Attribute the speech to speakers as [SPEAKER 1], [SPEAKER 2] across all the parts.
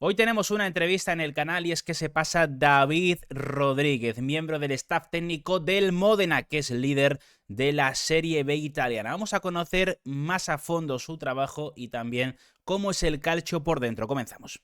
[SPEAKER 1] Hoy tenemos una entrevista en el canal y es que se pasa David Rodríguez, miembro del staff técnico del Módena, que es líder de la Serie B italiana. Vamos a conocer más a fondo su trabajo y también cómo es el calcio por dentro. Comenzamos.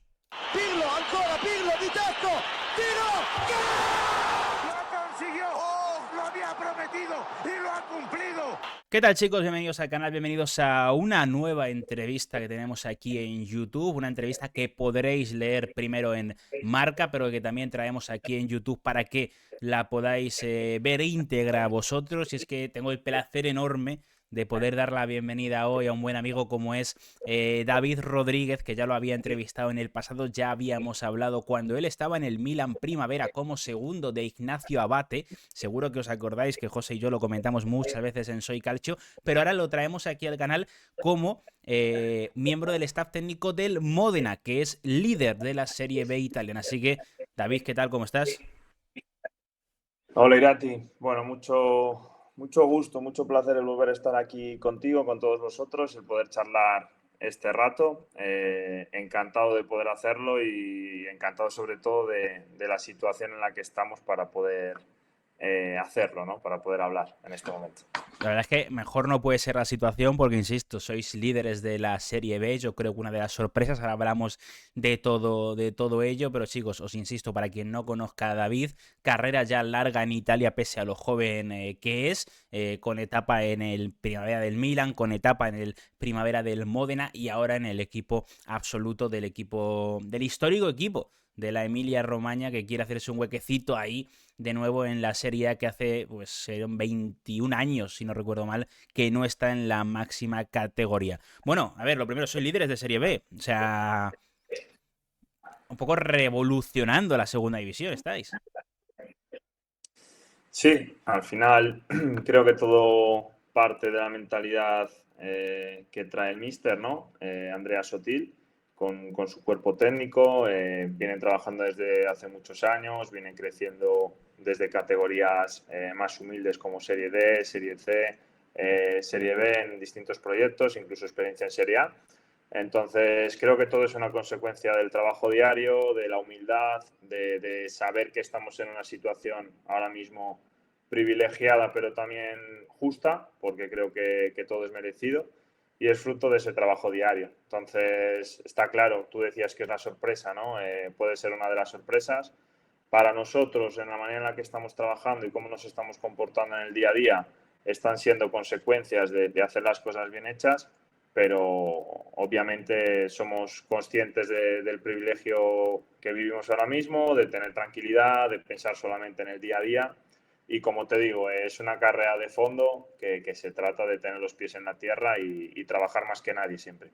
[SPEAKER 2] Pirlo, ancora Pirlo di tacco, tiro, ¡gol! ¡Lo consiguió! ¡Oh! Lo había prometido y lo ha cumplido.
[SPEAKER 1] ¿Qué tal, chicos? Bienvenidos al canal, bienvenidos a una nueva entrevista que tenemos aquí en YouTube, una entrevista que podréis leer primero en Marca, pero que también traemos aquí en YouTube para que la podáis ver íntegra vosotros. Y es que tengo el placer enorme de poder dar la bienvenida hoy a un buen amigo como es David Rodríguez, que ya lo había entrevistado en el pasado, ya habíamos hablado cuando él estaba en el Milan Primavera como segundo de Ignacio Abate. Seguro que os acordáis que José y yo lo comentamos muchas veces en Soy Calcio, pero ahora lo traemos aquí al canal como miembro del staff técnico del Módena, que es líder de la Serie B italiana. Así que, David, ¿qué tal? ¿Cómo estás?
[SPEAKER 3] Hola Irati, bueno, mucho gusto, mucho placer el volver a estar aquí contigo, con todos vosotros, el poder charlar este rato. Encantado de poder hacerlo y encantado sobre todo de la situación en la que estamos para poder hacerlo, ¿no? Para poder hablar en este momento.
[SPEAKER 1] La verdad es que mejor no puede ser la situación porque, insisto, sois líderes de la Serie B. Yo creo que una de las sorpresas, ahora hablamos de todo ello, pero chicos, os insisto, para quien no conozca a David, carrera ya larga en Italia pese a lo joven que es, con etapa en el Primavera del Milan, con etapa en el Primavera del Módena y ahora en el equipo absoluto del histórico equipo de la Emilia-Romagna, que quiere hacerse un huequecito ahí de nuevo en la Serie A, que hace pues 21 años, si no recuerdo mal, que no está en la máxima categoría. Bueno, a ver, lo primero, sois líderes de Serie B, o sea, un poco revolucionando la segunda división, estáis.
[SPEAKER 3] Sí, al final creo que todo parte de la mentalidad que trae el míster, ¿no? Andrea Sotil, con su cuerpo técnico, vienen trabajando desde hace muchos años, vienen creciendo desde categorías más humildes como Serie D, Serie C, Serie B en distintos proyectos, incluso experiencia en Serie A. Entonces, creo que todo es una consecuencia del trabajo diario, de la humildad, de saber que estamos en una situación ahora mismo privilegiada, pero también justa, porque creo que todo es merecido y es fruto de ese trabajo diario. Entonces, está claro, tú decías que es la sorpresa, ¿no? Puede ser una de las sorpresas. Para nosotros, en la manera en la que estamos trabajando y cómo nos estamos comportando en el día a día, están siendo consecuencias de hacer las cosas bien hechas, pero obviamente somos conscientes del privilegio que vivimos ahora mismo, de tener tranquilidad, de pensar solamente en el día a día. Y como te digo, es una carrera de fondo que se trata de tener los pies en la tierra y trabajar más que nadie siempre.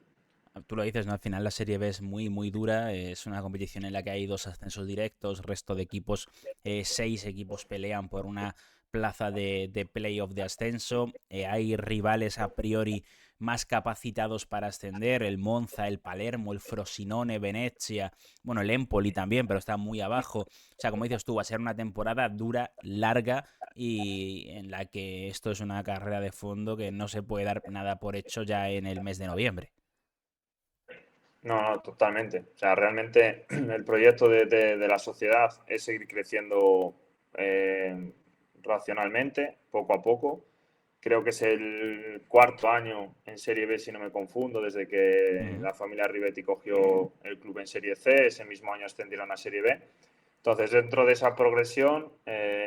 [SPEAKER 1] Tú lo dices, ¿no? Al final la Serie B es muy, muy dura. Es una competición en la que hay 2 ascensos directos, resto de equipos, 6 equipos pelean por una plaza de playoff de ascenso. Hay rivales a priori más capacitados para ascender, el Monza, el Palermo, el Frosinone, Venezia, bueno, el Empoli también, pero está muy abajo. O sea, como dices tú, va a ser una temporada dura, larga y en la que esto es una carrera de fondo que no se puede dar nada por hecho ya en el mes de noviembre.
[SPEAKER 3] No, no, totalmente. O sea, realmente el proyecto de la sociedad es seguir creciendo racionalmente, poco a poco. Creo que es el cuarto año en Serie B, si no me confundo, desde
[SPEAKER 1] Uh
[SPEAKER 3] que
[SPEAKER 1] -huh.
[SPEAKER 3] la familia Rivetti cogió el club en Serie C. Ese mismo año ascendieron a Serie B. Entonces, dentro de esa progresión,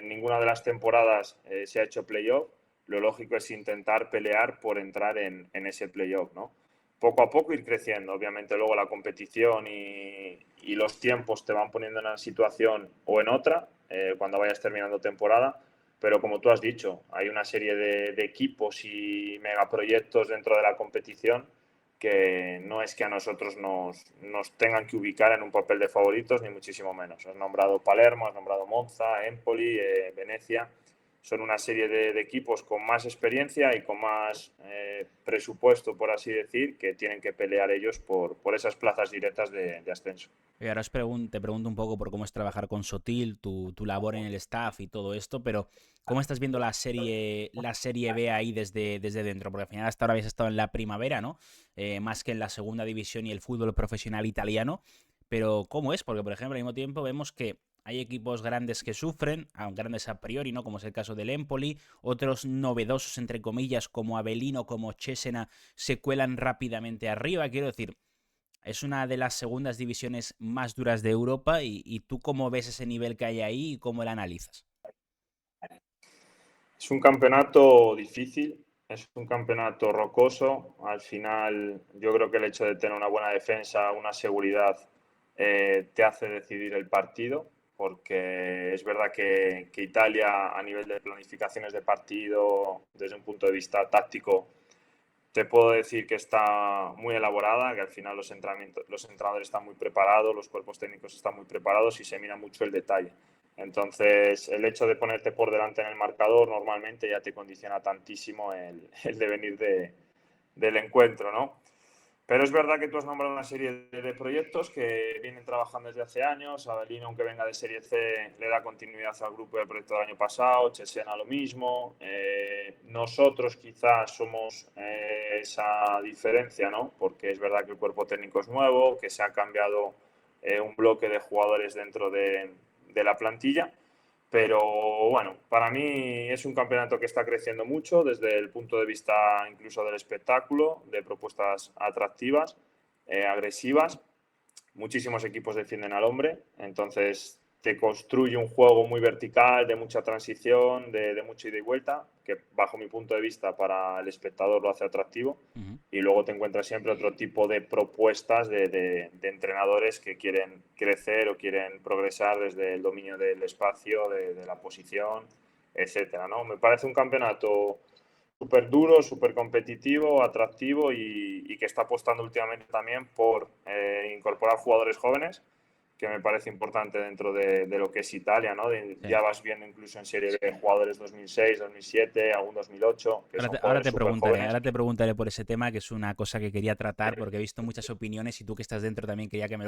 [SPEAKER 3] ninguna de las temporadas se ha hecho playoff. Lo lógico es intentar pelear por entrar en ese playoff, ¿no? Poco a poco ir creciendo. Obviamente luego la competición y los tiempos te van poniendo en una situación o en otra cuando vayas terminando temporada, pero como tú has dicho, hay una serie de equipos y megaproyectos dentro de la competición que no es que a nosotros nos tengan que ubicar en un papel de favoritos, ni muchísimo menos. Has nombrado Palermo, has nombrado Monza, Empoli, Venecia. Son una serie de equipos con más experiencia y con más presupuesto, por así decir, que tienen que pelear ellos por esas plazas directas de ascenso.
[SPEAKER 1] Y ahora te pregunto un poco por cómo es trabajar con Sotil, tu labor en el staff y todo esto, pero ¿cómo estás viendo la serie B ahí desde dentro? Porque al final hasta ahora habéis estado en la primavera, ¿no? Más que en la segunda división y el fútbol profesional italiano. pero ¿cómo es? Porque, por ejemplo, al mismo tiempo vemos que hay equipos grandes que sufren, grandes a priori, ¿no? Como es el caso del Empoli, otros novedosos, entre comillas, como Avellino, como Cesena, se cuelan rápidamente arriba. Quiero decir, es una de las segundas divisiones más duras de Europa y tú cómo ves ese nivel que hay ahí y cómo lo analizas.
[SPEAKER 3] Es un campeonato difícil, es un campeonato rocoso. Al final, yo creo que el hecho de tener una buena defensa, una seguridad, te hace decidir el partido, porque es verdad que Italia, a nivel de planificaciones de partido, desde un punto de vista táctico, te puedo decir que está muy elaborada, que al final los entrenamientos, los entrenadores están muy preparados, los cuerpos técnicos están muy preparados y se mira mucho el detalle. Entonces, el hecho de ponerte por delante en el marcador normalmente ya te condiciona tantísimo el devenir del encuentro, ¿no? Pero es verdad que tú has nombrado una serie de proyectos que vienen trabajando desde hace años. Avelino, aunque venga de Serie C, le da continuidad al grupo del proyecto del año pasado. Chesena lo mismo. Nosotros quizás somos esa diferencia, ¿no? Porque es verdad que el cuerpo técnico es nuevo, que se ha cambiado un bloque de jugadores dentro de la plantilla. Pero bueno, para mí es un campeonato que está creciendo mucho desde el punto de vista incluso del espectáculo, de propuestas atractivas, agresivas. Muchísimos equipos defienden al hombre, entonces te construye un juego muy vertical, de mucha transición, de mucha ida y vuelta, que bajo mi punto de vista para el espectador lo hace atractivo.
[SPEAKER 1] Uh -huh.
[SPEAKER 3] Y luego te encuentras siempre otro tipo de propuestas de entrenadores que quieren crecer o quieren progresar desde el dominio del espacio, de la posición, etcétera, ¿no? Me parece un campeonato súper duro, súper competitivo, atractivo y que está apostando últimamente también por incorporar jugadores jóvenes, que me parece importante dentro de lo que es Italia, ¿no?
[SPEAKER 1] Sí.
[SPEAKER 3] Ya vas viendo incluso en Serie B jugadores 2006, 2007, algún 2008, que son jugadores súper jóvenes.
[SPEAKER 1] Ahora te preguntaré por ese tema, que es una cosa que quería tratar, porque he visto muchas opiniones y tú que estás dentro también quería que me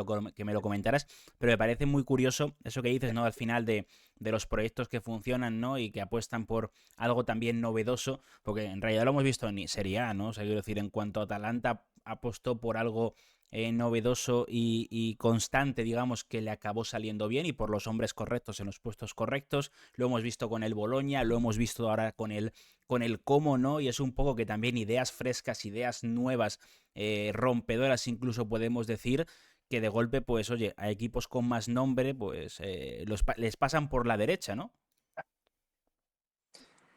[SPEAKER 1] lo comentaras, pero me parece muy curioso eso que dices, ¿no? Al final de los proyectos que funcionan, ¿no? Y que apuestan por algo también novedoso, porque en realidad lo hemos visto en Serie A, ¿no? O sea, quiero decir, en cuanto a Atalanta apostó por algo novedoso y constante, digamos, que le acabó saliendo bien y por los hombres correctos en los puestos correctos. Lo hemos visto con el Boloña, lo hemos visto ahora con el cómo, ¿no? Y es un poco que también ideas frescas, ideas nuevas, rompedoras incluso podemos decir, que de golpe, pues oye, a equipos con más nombre, pues les pasan por la derecha, ¿no?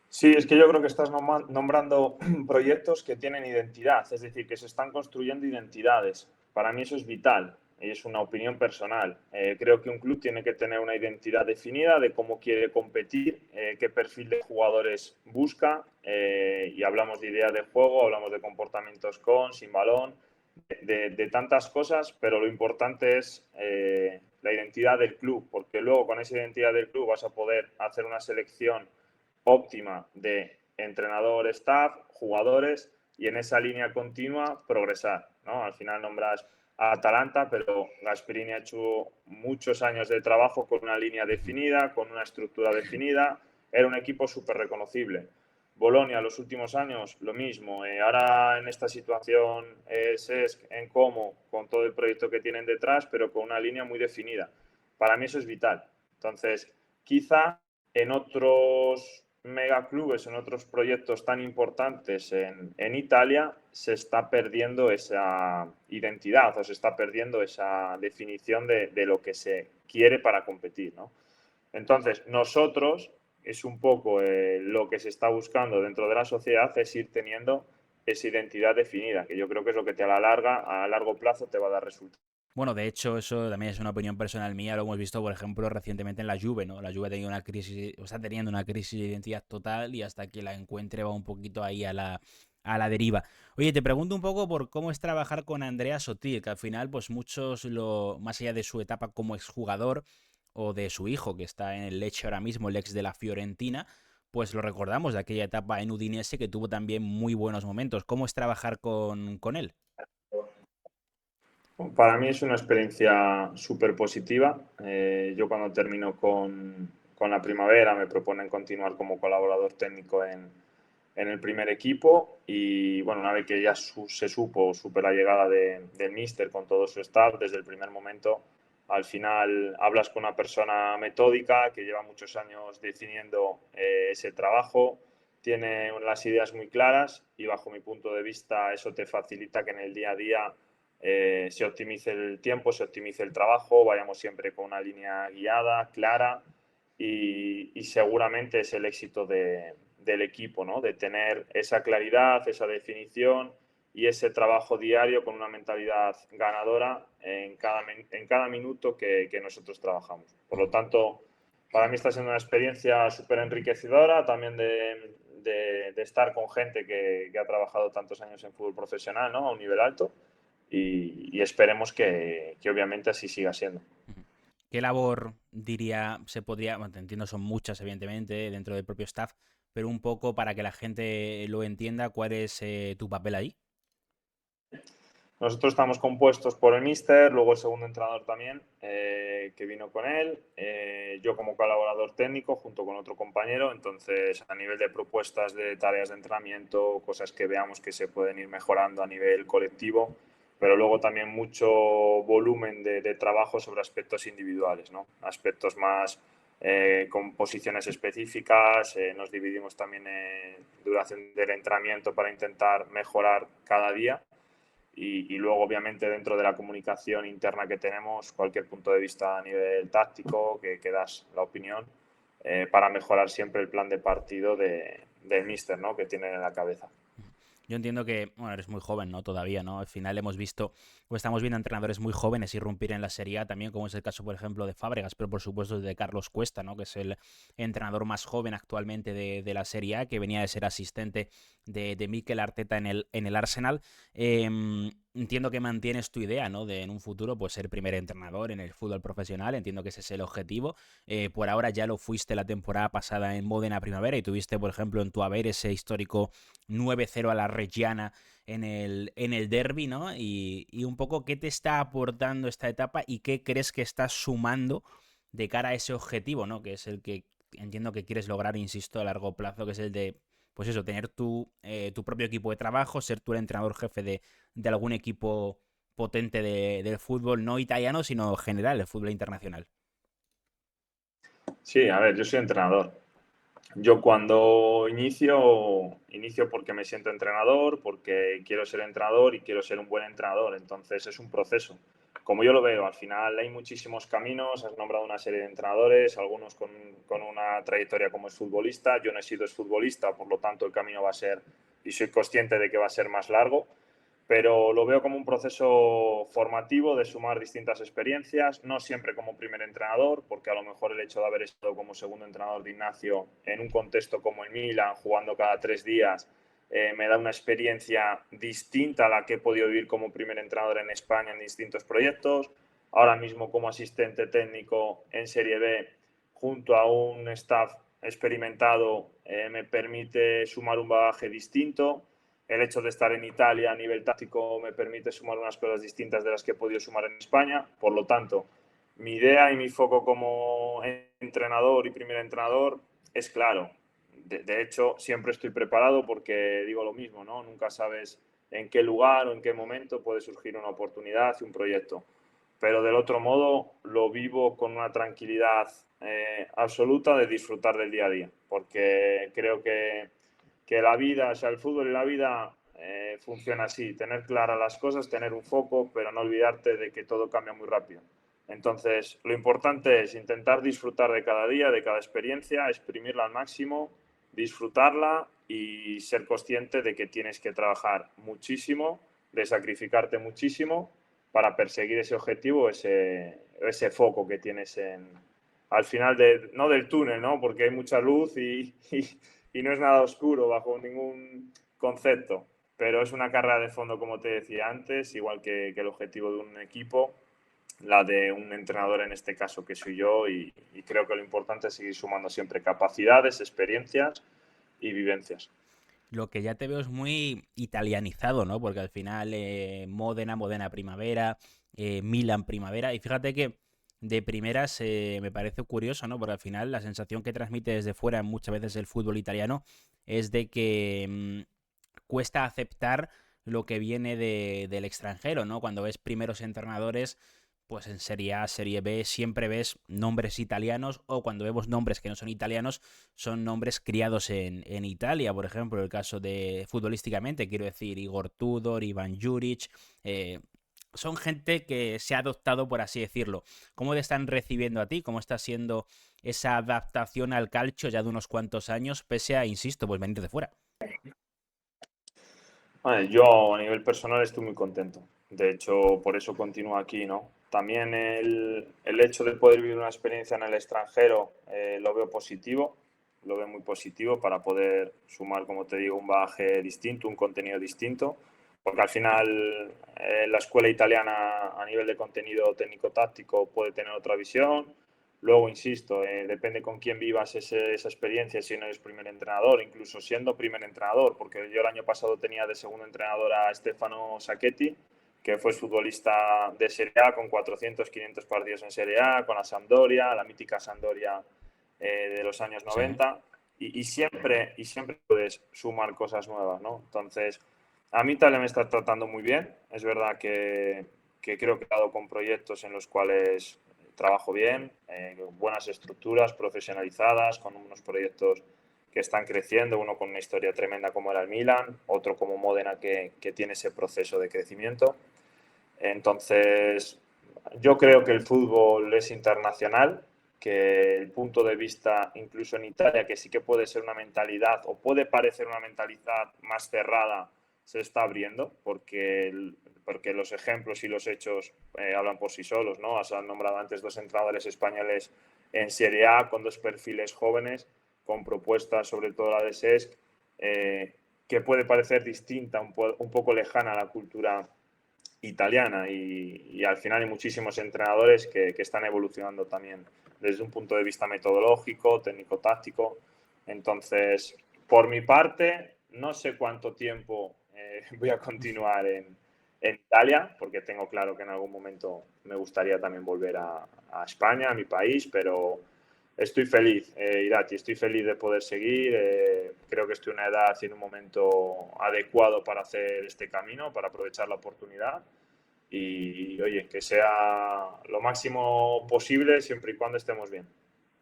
[SPEAKER 3] Sí, es que yo creo que estás nombrando proyectos que tienen identidad, es decir, que se están construyendo identidades. Para mí eso es vital y es una opinión personal. Creo que un club tiene que tener una identidad definida de cómo quiere competir, qué perfil de jugadores busca, y hablamos de idea de juego, hablamos de comportamientos con, sin balón, de tantas cosas, pero lo importante es la identidad del club, porque luego con esa identidad del club vas a poder hacer una selección óptima de entrenador, staff, jugadores y en esa línea continua progresar, ¿no? Al final nombras a Atalanta, pero Gasperini ha hecho muchos años de trabajo con una línea definida, con una estructura definida, era un equipo súper reconocible. Bolonia, los últimos años, lo mismo. Ahora en esta situación es en cómo, con todo el proyecto que tienen detrás, pero con una línea muy definida. Para mí eso es vital. Entonces, quizá en otros megaclubes, en otros proyectos tan importantes en Italia, se está perdiendo esa identidad o se está perdiendo esa definición de lo que se quiere para competir, ¿no? Entonces, nosotros, es un poco lo que se está buscando dentro de la sociedad, es ir teniendo esa identidad definida, que yo creo que es lo que te a la larga, a largo plazo, te va a dar resultados.
[SPEAKER 1] Bueno, de hecho, eso también es una opinión personal mía. Lo hemos visto, por ejemplo, recientemente en la Juve, ¿no? La Juve ha tenido una crisis, o está teniendo una crisis de identidad total y hasta que la encuentre va un poquito ahí a la deriva. Oye, te pregunto un poco por cómo es trabajar con Andrea Sotil, que al final, pues muchos, más allá de su etapa como exjugador o de su hijo, que está en el Lecce ahora mismo, el ex de la Fiorentina, pues lo recordamos de aquella etapa en Udinese que tuvo también muy buenos momentos. ¿Cómo es trabajar con él?
[SPEAKER 3] Para mí es una experiencia súper positiva. Yo cuando termino con la primavera me proponen continuar como colaborador técnico en el primer equipo y bueno, una vez que ya supe la llegada del míster con todo su staff desde el primer momento, al final hablas con una persona metódica que lleva muchos años definiendo ese trabajo, tiene las ideas muy claras y bajo mi punto de vista eso te facilita que en el día a día se optimice el tiempo, se optimice el trabajo, vayamos siempre con una línea guiada, clara y seguramente es el éxito del equipo, ¿no? De tener esa claridad, esa definición y ese trabajo diario con una mentalidad ganadora en cada minuto que nosotros trabajamos. Por lo tanto, para mí está siendo una experiencia súper enriquecedora también de estar con gente que ha trabajado tantos años en fútbol profesional, ¿no? A un nivel alto y esperemos que obviamente así siga siendo.
[SPEAKER 1] ¿Qué labor diría se podría, bueno, te entiendo, son muchas evidentemente dentro del propio staff, pero un poco para que la gente lo entienda, ¿cuál es tu papel ahí?
[SPEAKER 3] Nosotros estamos compuestos por el míster, luego el segundo entrenador también, que vino con él, yo como colaborador técnico junto con otro compañero, entonces a nivel de propuestas de tareas de entrenamiento, cosas que veamos que se pueden ir mejorando a nivel colectivo, pero luego también mucho volumen de trabajo sobre aspectos individuales, ¿no? Aspectos más con posiciones específicas, nos dividimos también en duración del entrenamiento para intentar mejorar cada día. Y luego, obviamente, dentro de la comunicación interna que tenemos, cualquier punto de vista a nivel táctico, que das la opinión, para mejorar siempre el plan de partido del míster, ¿no? Que tienen en la cabeza.
[SPEAKER 1] Yo entiendo que, bueno, eres muy joven, ¿no? Todavía, ¿no? Al final hemos visto, o estamos viendo entrenadores muy jóvenes irrumpir en la Serie A también, como es el caso, por ejemplo, de Fábregas, pero por supuesto de Carlos Cuesta, ¿no? Que es el entrenador más joven actualmente de la Serie A, que venía de ser asistente de Mikel Arteta en el Arsenal. Entiendo que mantienes tu idea, ¿no? De en un futuro, pues ser primer entrenador en el fútbol profesional. Entiendo que ese es el objetivo. Por ahora ya lo fuiste la temporada pasada en Módena Primavera y tuviste, por ejemplo, en tu haber ese histórico 9-0 a la Reggiana en el derby, ¿no? Y un poco qué te está aportando esta etapa y qué crees que estás sumando de cara a ese objetivo, ¿no? Que es el que entiendo que quieres lograr, insisto, a largo plazo, que es el de, pues eso, tener tu propio equipo de trabajo, ser tú el entrenador jefe de algún equipo potente del fútbol, no italiano, sino general, el fútbol internacional.
[SPEAKER 3] Sí, a ver, yo soy entrenador. Yo cuando inicio porque me siento entrenador, porque quiero ser entrenador y quiero ser un buen entrenador. Entonces es un proceso. Como yo lo veo, al final hay muchísimos caminos. Has nombrado una serie de entrenadores, algunos con una trayectoria como es futbolista. Yo no he sido futbolista, por lo tanto el camino va a ser, y soy consciente de que va a ser más largo, pero lo veo como un proceso formativo de sumar distintas experiencias, no siempre como primer entrenador, porque a lo mejor el hecho de haber estado como segundo entrenador de Ignacio en un contexto como el Milan, jugando cada 3 días, me da una experiencia distinta a la que he podido vivir como primer entrenador en España en distintos proyectos. Ahora mismo como asistente técnico en Serie B, junto a un staff experimentado, me permite sumar un bagaje distinto. El hecho de estar en Italia a nivel táctico me permite sumar unas cosas distintas de las que he podido sumar en España. Por lo tanto, mi idea y mi foco como entrenador y primer entrenador es claro. De hecho, siempre estoy preparado porque digo lo mismo, ¿no? Nunca sabes en qué lugar o en qué momento puede surgir una oportunidad y un proyecto. Pero del otro modo, lo vivo con una tranquilidad absoluta de disfrutar del día a día, porque creo que la vida, o sea, el fútbol y la vida funciona así, tener claras las cosas, tener un foco, pero no olvidarte de que todo cambia muy rápido. Entonces, lo importante es intentar disfrutar de cada día, de cada experiencia, exprimirla al máximo, disfrutarla y ser consciente de que tienes que trabajar muchísimo, de sacrificarte muchísimo para perseguir ese objetivo, ese foco que tienes al final no del túnel, ¿no? Porque hay mucha luz y no es nada oscuro bajo ningún concepto, pero es una carrera de fondo, como te decía antes, igual que el objetivo de un equipo, la de un entrenador en este caso que soy yo y creo que lo importante es seguir sumando siempre capacidades, experiencias y vivencias.
[SPEAKER 1] Lo que ya te veo es muy italianizado, ¿no? Porque al final Módena, Módena Primavera, Milan Primavera. Y fíjate que de primeras me parece curioso, ¿no? Porque al final la sensación que transmite desde fuera muchas veces el fútbol italiano es de que cuesta aceptar lo que viene del extranjero, ¿no? Cuando ves primeros entrenadores, pues en Serie A, Serie B, siempre ves nombres italianos, o cuando vemos nombres que no son italianos, son nombres criados en Italia. Por ejemplo, el caso de futbolísticamente, quiero decir, Igor Tudor, Ivan Juric, son gente que se ha adoptado, por así decirlo. ¿Cómo te están recibiendo a ti? ¿Cómo está siendo esa adaptación al calcio ya de unos cuantos años, pese a, insisto, pues venir de fuera?
[SPEAKER 3] Vale, yo a nivel personal estoy muy contento. De hecho, por eso continúo aquí, ¿no? También el hecho de poder vivir una experiencia en el extranjero lo veo positivo, lo veo muy positivo para poder sumar, como te digo, un bagaje distinto, un contenido distinto, porque al final la escuela italiana a nivel de contenido técnico-táctico puede tener otra visión. Luego, insisto, depende con quién vivas esa experiencia, si no eres primer entrenador, incluso siendo primer entrenador, porque yo el año pasado tenía de segundo entrenador a Stefano Sacchetti, que fue futbolista de Serie A con 400, 500 partidos en Serie A, con la Sampdoria, la mítica Sampdoria de los años
[SPEAKER 1] Sí.
[SPEAKER 3] 90, y siempre puedes sumar cosas nuevas, ¿no? Entonces, a mí Italia me está tratando muy bien, es verdad que creo que he dado con proyectos en los cuales trabajo bien, buenas estructuras profesionalizadas, con unos proyectos que están creciendo, uno con una historia tremenda como era el Milan, otro como Módena que tiene ese proceso de crecimiento. Entonces, yo creo que el fútbol es internacional, que el punto de vista, incluso en Italia, que sí que puede ser una mentalidad o puede parecer una mentalidad más cerrada, se está abriendo, porque los ejemplos y los hechos hablan por sí solos, ¿no? Has nombrado antes dos entrenadores españoles en Serie A con dos perfiles jóvenes, con propuestas, sobre todo la de Cesc, que puede parecer distinta, un poco lejana a la cultura italiana y al final hay muchísimos entrenadores que están evolucionando también desde un punto de vista metodológico, técnico-táctico. Entonces, por mi parte, no sé cuánto tiempo voy a continuar en Italia, porque tengo claro que en algún momento me gustaría también volver a España, a mi país, pero estoy feliz, Irati, estoy feliz de poder seguir. Creo que estoy en una edad y en un momento adecuado para hacer este camino, para aprovechar la oportunidad y, oye, que sea lo máximo posible siempre y cuando estemos bien.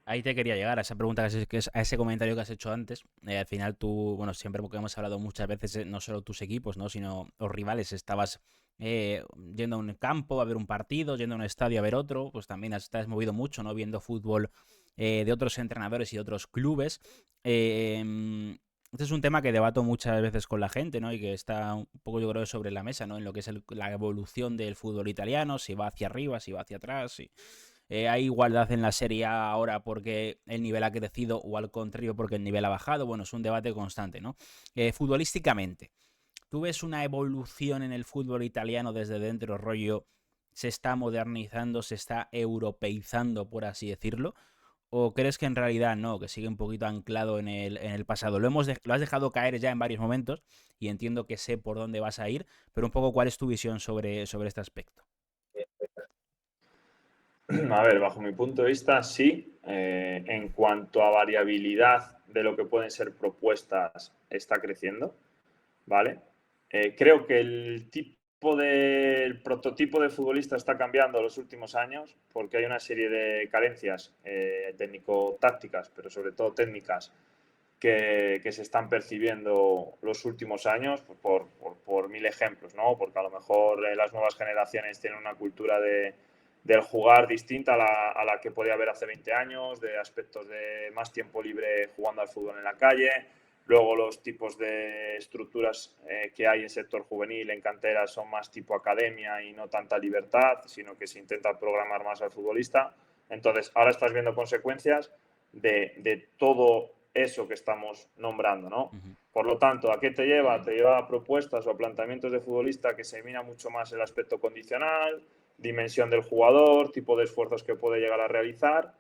[SPEAKER 1] Ahí te quería llegar a esa pregunta, a ese comentario que has hecho antes. Al final tú, bueno, siempre porque hemos hablado muchas veces, no solo tus equipos, ¿no? Sino los rivales, estabas yendo a un campo a ver un partido, yendo a un estadio a ver otro, pues también estás movido mucho, ¿no? Viendo fútbol de otros entrenadores y de otros clubes. Este es un tema que debato muchas veces con la gente, ¿no? Y que está un poco, yo creo, sobre la mesa, ¿no? En lo que es la evolución del fútbol italiano, si va hacia arriba, si va hacia atrás, si hay igualdad en la Serie A ahora porque el nivel ha crecido o al contrario porque el nivel ha bajado. Bueno, es un debate constante, ¿no? Futbolísticamente, ¿tú ves una evolución en el fútbol italiano desde dentro, rollo, se está modernizando, se está europeizando, por así decirlo? ¿O crees que en realidad no, que sigue un poquito anclado en el pasado? Lo has dejado caer ya en varios momentos y entiendo que sé por dónde vas a ir, pero un poco cuál es tu visión sobre este aspecto.
[SPEAKER 3] A ver, bajo mi punto de vista, sí. En cuanto a variabilidad de lo que pueden ser propuestas, está creciendo, ¿vale? Creo que el prototipo de futbolista está cambiando en los últimos años porque hay una serie de carencias técnico-tácticas, pero sobre todo técnicas, que se están percibiendo los últimos años por mil ejemplos, ¿no? Porque a lo mejor las nuevas generaciones tienen una cultura del jugar distinta a la que podía haber hace 20 años, de aspectos de más tiempo libre jugando al fútbol en la calle. Luego los tipos de estructuras que hay en sector juvenil, en cantera, son más tipo academia y no tanta libertad, sino que se intenta programar más al futbolista. Entonces, ahora estás viendo consecuencias de todo eso que estamos nombrando, ¿no?
[SPEAKER 1] Uh -huh.
[SPEAKER 3] Por lo tanto, ¿a qué te lleva? Te lleva a propuestas o a planteamientos de futbolista que se mira mucho más el aspecto condicional, dimensión del jugador, tipo de esfuerzos que puede llegar a realizar,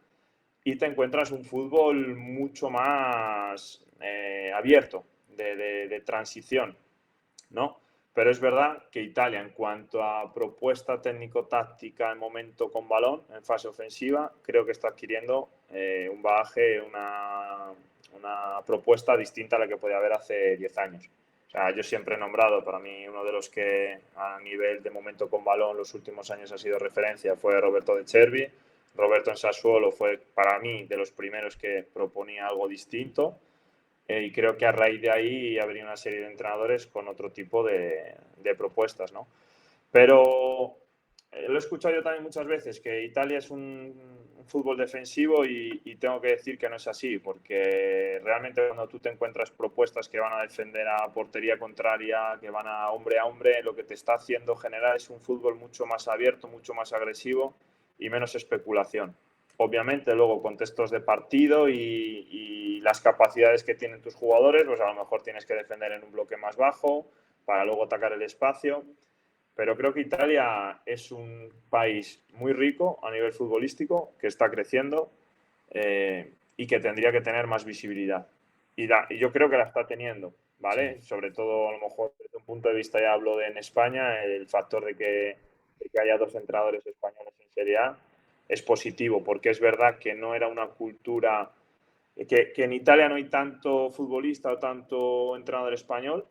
[SPEAKER 3] y te encuentras un fútbol mucho más abierto, de transición, ¿no? Pero es verdad que Italia, en cuanto a propuesta técnico-táctica en momento con balón, en fase ofensiva, creo que está adquiriendo un bagaje, una propuesta distinta a la que podía haber hace 10 años. O sea, yo siempre he nombrado, para mí, uno de los que a nivel de momento con balón los últimos años ha sido referencia fue Roberto De Cervi. Roberto en Sassuolo fue, para mí, de los primeros que proponía algo distinto. Y creo que a raíz de ahí habría una serie de entrenadores con otro tipo de propuestas, ¿no? Pero lo he escuchado yo también muchas veces, que Italia es un fútbol defensivo y tengo que decir que no es así, porque realmente cuando tú te encuentras propuestas que van a defender a portería contraria, que van a hombre, lo que te está haciendo generar es un fútbol mucho más abierto, mucho más agresivo y menos especulación. Obviamente luego contextos de partido y las capacidades que tienen tus jugadores, pues a lo mejor tienes que defender en un bloque más bajo para luego atacar el espacio. Pero creo que Italia es un país muy rico a nivel futbolístico, que está creciendo y que tendría que tener más visibilidad. Y yo creo que la está teniendo, ¿vale?
[SPEAKER 1] Sí.
[SPEAKER 3] Sobre todo, a lo mejor, desde un punto de vista, ya hablo en España, el factor de que haya 2 entrenadores españoles en Serie A es positivo, porque es verdad que no era una cultura, que en Italia no hay tanto futbolista o tanto entrenador español.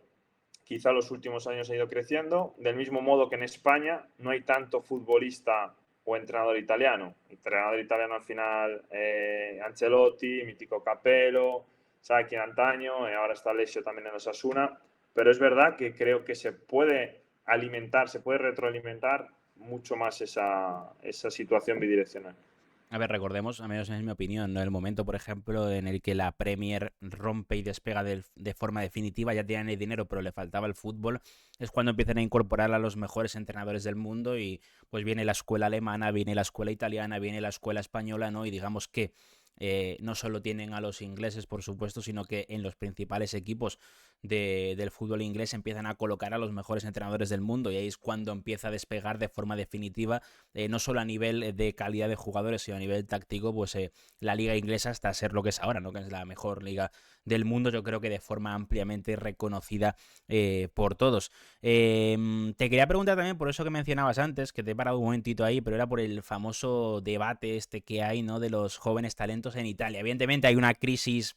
[SPEAKER 3] Quizá los últimos años ha ido creciendo, del mismo modo que en España no hay tanto futbolista o entrenador italiano. Entrenador italiano al final, Ancelotti, mítico Capello, Sacchi en antaño, ahora está Alessio también en los Osasuna, pero es verdad que creo que se puede alimentar, se puede retroalimentar mucho más esa situación bidireccional.
[SPEAKER 1] A ver, recordemos, a menos en mi opinión, ¿no? El momento, por ejemplo, en el que la Premier rompe y despega de forma definitiva, ya tenían el dinero, pero le faltaba el fútbol, es cuando empiezan a incorporar a los mejores entrenadores del mundo y pues viene la escuela alemana, viene la escuela italiana, viene la escuela española, ¿no? Y digamos que no solo tienen a los ingleses, por supuesto, sino que en los principales equipos del fútbol inglés empiezan a colocar a los mejores entrenadores del mundo y ahí es cuando empieza a despegar de forma definitiva, no solo a nivel de calidad de jugadores, sino a nivel táctico, pues la liga inglesa hasta ser lo que es ahora, ¿no? Que es la mejor liga del mundo, yo creo que de forma ampliamente reconocida por todos. Te quería preguntar también por eso que mencionabas antes, que te he parado un momentito ahí, pero era por el famoso debate este que hay, ¿no? De los jóvenes talentos en Italia. Evidentemente hay una crisis,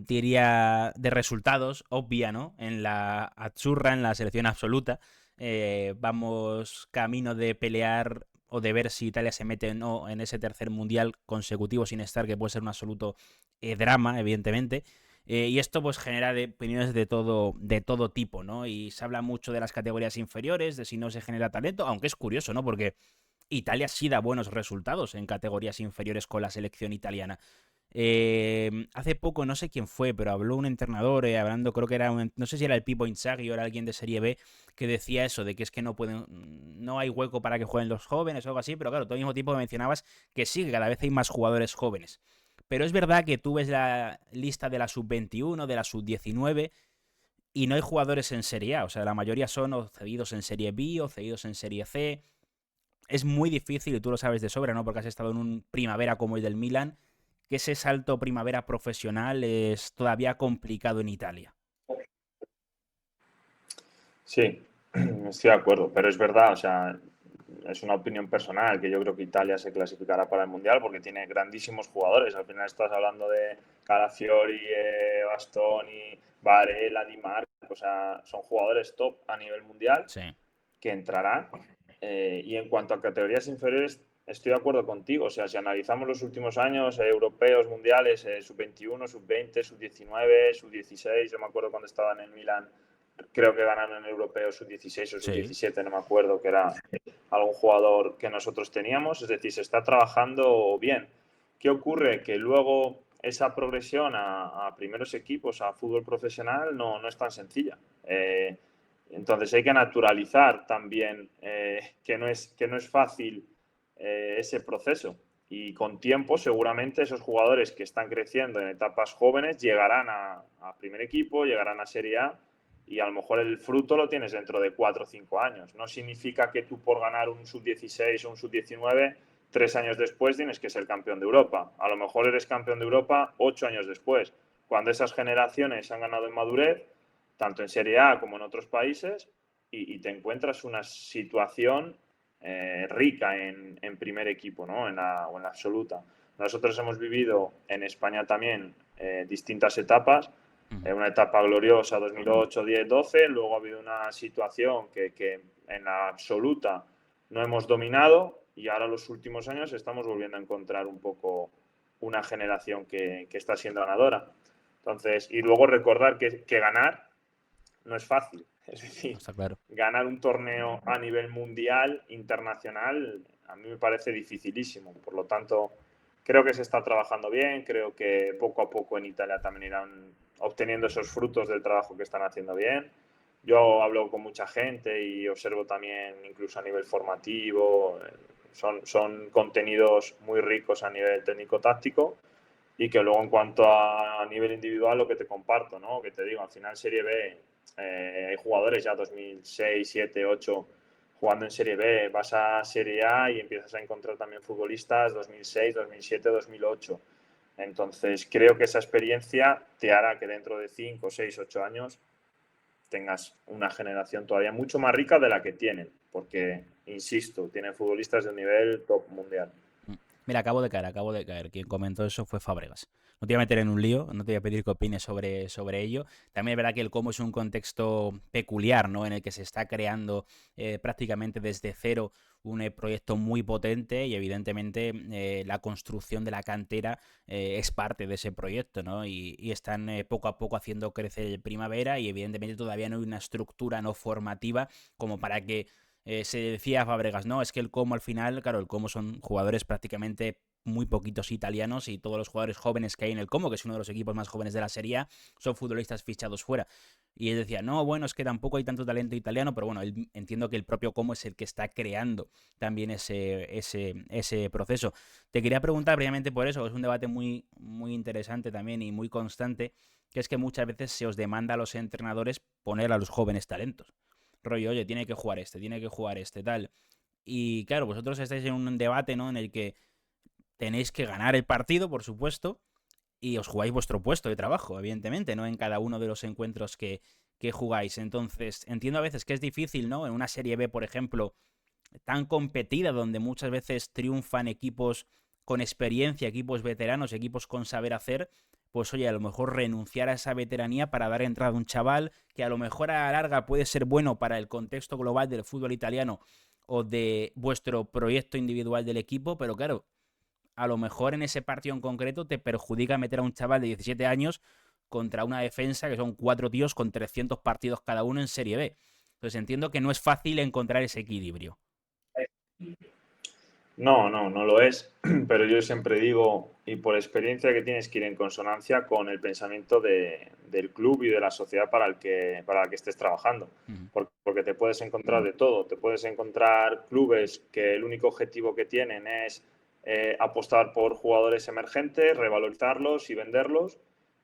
[SPEAKER 1] diría, de resultados, obvia, ¿no? En la Azzurra, en la selección absoluta. Vamos camino de pelear o de ver si Italia se mete o no en ese tercer mundial consecutivo sin estar, que puede ser un absoluto drama, evidentemente. Y esto pues genera opiniones de todo tipo, ¿no? Y se habla mucho de las categorías inferiores, de si no se genera talento, aunque es curioso, ¿no? Porque Italia sí da buenos resultados en categorías inferiores con la selección italiana. Hace poco, no sé quién fue, pero habló un entrenador, hablando, creo que era no sé si era el Pipo Inzaghi o era alguien de Serie B, que decía eso, de que es que no pueden, no hay hueco para que jueguen los jóvenes o algo así, pero claro, tú al mismo tiempo mencionabas que sí, que cada vez hay más jugadores jóvenes. Pero es verdad que tú ves la lista de la sub-21, de la sub-19, y no hay jugadores en Serie A, o sea, la mayoría son o cedidos en Serie B o cedidos en Serie C. Es muy difícil, y tú lo sabes de sobra, ¿no? Porque has estado en un primavera como el del Milan, que ese salto primavera profesional es todavía complicado en Italia.
[SPEAKER 3] Sí, estoy de acuerdo, pero es verdad, o sea, es una opinión personal que yo creo que Italia se clasificará para el Mundial porque tiene grandísimos jugadores. Al final estás hablando de Calafiori, Bastoni, Varela, Di Marco, o sea, son jugadores top a nivel mundial
[SPEAKER 1] Sí.
[SPEAKER 3] que entrarán. Y en cuanto a categorías inferiores, estoy de acuerdo contigo. O sea, si analizamos los últimos años, europeos, mundiales, sub-21, sub-20, sub-19, sub-16, yo me acuerdo cuando estaba en el Milan, creo que ganaron en el europeo sub-16 o
[SPEAKER 1] Sí.
[SPEAKER 3] sub-17, no me acuerdo, que era algún jugador que nosotros teníamos. Es decir, se está trabajando bien. ¿Qué ocurre? Que luego esa progresión a primeros equipos, a fútbol profesional, no es tan sencilla. Entonces hay que naturalizar también que no es fácil ese proceso. Y con tiempo, seguramente esos jugadores que están creciendo en etapas jóvenes llegarán a primer equipo, llegarán a Serie A y a lo mejor el fruto lo tienes dentro de 4 o 5 años. No significa que tú por ganar un sub-16 o un sub-19, 3 años después tienes que ser campeón de Europa. A lo mejor eres campeón de Europa 8 años después, cuando esas generaciones han ganado en madurez, tanto en Serie A como en otros países, y te encuentras una situación rica en primer equipo, ¿no? O en la absoluta. Nosotros hemos vivido en España también distintas etapas. Una etapa gloriosa 2008, 10, 12. Luego ha habido una situación que en la absoluta no hemos dominado, y ahora los últimos años estamos volviendo a encontrar un poco una generación que está siendo ganadora. Entonces, y luego recordar que ganar no es fácil. Es decir,
[SPEAKER 1] Está claro.
[SPEAKER 3] ganar un torneo a nivel mundial, internacional, a mí me parece dificilísimo. Por lo tanto, creo que se está trabajando bien, creo que poco a poco en Italia también irán obteniendo esos frutos del trabajo que están haciendo bien. Yo hablo con mucha gente y observo también, incluso a nivel formativo, son contenidos muy ricos a nivel técnico-táctico, y que luego en cuanto a nivel individual lo que te comparto, ¿no? Que te digo, al final Serie B hay jugadores ya 2006, 7, 8 jugando en Serie B, vas a Serie A y empiezas a encontrar también futbolistas 2006, 2007, 2008. Entonces creo que esa experiencia te hará que dentro de 5, 6, 8 años tengas una generación todavía mucho más rica de la que tienen, porque, insisto, tienen futbolistas de un nivel top mundial.
[SPEAKER 1] Mira, acabo de caer. Quien comentó eso fue Fábregas. No te voy a meter en un lío, no te voy a pedir que opines sobre ello. También es verdad que el Como es un contexto peculiar, ¿no? En el que se está creando prácticamente desde cero un proyecto muy potente, y evidentemente la construcción de la cantera es parte de ese proyecto, ¿no? Y están poco a poco haciendo crecer el Primavera, y evidentemente todavía no hay una estructura no formativa como para que se decía a Fábregas, no, es que el Como al final, claro, el Como son jugadores prácticamente muy poquitos italianos, y todos los jugadores jóvenes que hay en el Como, que es uno de los equipos más jóvenes de la Serie A, son futbolistas fichados fuera. Y él decía, no, bueno, es que tampoco hay tanto talento italiano, pero bueno, entiendo que el propio Como es el que está creando también ese proceso. Te quería preguntar previamente por eso, es un debate muy, muy interesante también y muy constante, que es que muchas veces se os demanda a los entrenadores poner a los jóvenes talentos. Rollo, oye, tiene que jugar este, tal. Y claro, vosotros estáis en un debate, ¿no? En el que tenéis que ganar el partido, por supuesto, y os jugáis vuestro puesto de trabajo, evidentemente, ¿no? En cada uno de los encuentros que jugáis. Entonces, entiendo a veces que es difícil, ¿no? En una Serie B, por ejemplo, tan competida, donde muchas veces triunfan equipos con experiencia, equipos veteranos, equipos con saber hacer, pues oye, a lo mejor renunciar a esa veteranía para dar entrada a un chaval que a lo mejor a la larga puede ser bueno para el contexto global del fútbol italiano o de vuestro proyecto individual del equipo, pero claro, a lo mejor en ese partido en concreto te perjudica meter a un chaval de 17 años contra una defensa que son 4 tíos con 300 partidos cada uno en Serie B. Entonces entiendo que no es fácil encontrar ese equilibrio.
[SPEAKER 3] No lo es, pero yo siempre digo, y por experiencia, que tienes que ir en consonancia con el pensamiento del club y de la sociedad para la que estés trabajando.
[SPEAKER 1] Ujú.
[SPEAKER 3] Porque te puedes encontrar de todo. Te puedes encontrar clubes que el único objetivo que tienen es apostar por jugadores emergentes, revalorizarlos y venderlos.